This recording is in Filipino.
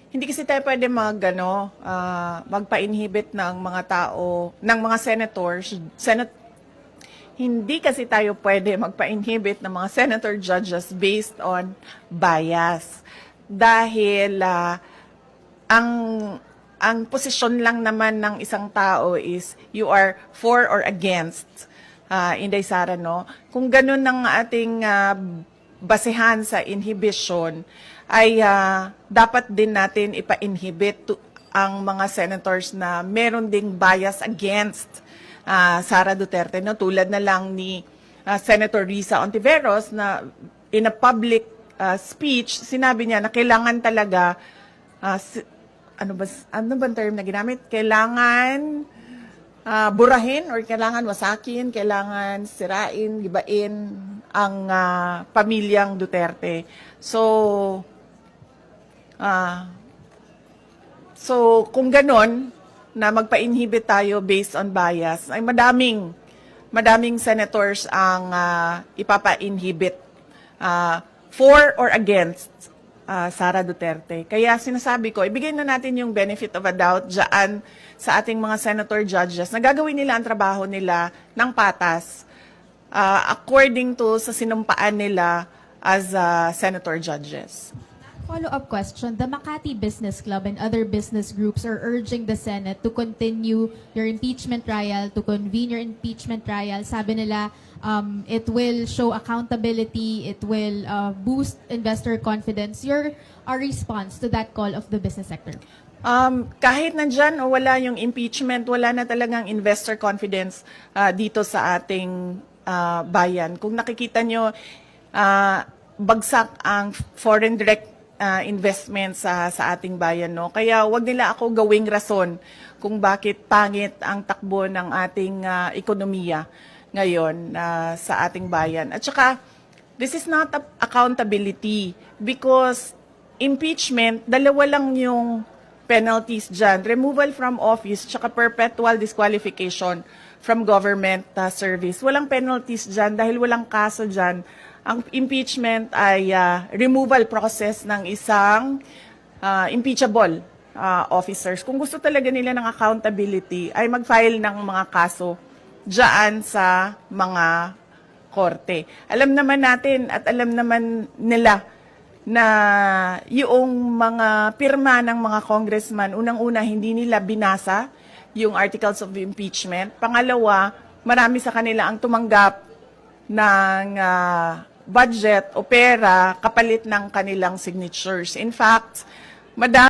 Hindi kasi tayo pwede magpa-inhibit ng mga tao, ng mga senators, hindi kasi tayo pwede magpa-inhibit ng mga senator judges based on bias. Dahil ang posisyon lang naman ng isang tao is you are for or against. Inday Sara, no? Kung ganun ang ating basehan sa inhibition, ay dapat din natin ipa-inhibit ang mga senators na meron ding bias against Sara Duterte, no? Tulad na lang ni Senator Risa Ontiveros na in a public speech, sinabi niya na kailangan talaga, ano ba term na ginamit? Kailangan burahin or kailangan wasakin, kailangan sirain, gibain ang pamilyang Duterte. So kung ganon, na magpa-inhibit tayo based on bias, ay madaming senators ang ipapa-inhibit for or against Sara Duterte. Kaya sinasabi ko, ibigay na natin yung benefit of a doubt dyan sa ating mga senator judges na gagawin nila ang trabaho nila ng patas according to sa sinumpaan nila as senator judges. Follow-up question. The Makati Business Club and other business groups are urging the Senate to continue your impeachment trial, to convene your impeachment trial. Sabi nila, it will show accountability, it will boost investor confidence. Your response to that call of the business sector? Kahit nandyan o wala yung impeachment, wala na talagang investor confidence dito sa ating bayan. Kung nakikita nyo, bagsak ang foreign direct investment sa ating bayan, no? Kaya wag nila ako gawing rason kung bakit pangit ang takbo ng ating ekonomiya ngayon sa ating bayan. At saka, this is not accountability because impeachment, dalawa lang yung penalties dyan. Removal from office, tsaka perpetual disqualification from government service. Walang penalties dyan dahil walang kaso dyan. Ang impeachment ay removal process ng isang impeachable officers. Kung gusto talaga nila ng accountability, ay mag-file ng mga kaso dyan sa mga korte. Alam naman natin at alam naman nila na yung mga pirma ng mga congressman, unang-una hindi nila binasa yung articles of impeachment. Pangalawa, marami sa kanila ang tumanggap ng budget o pera kapalit ng kanilang signatures. In fact, madami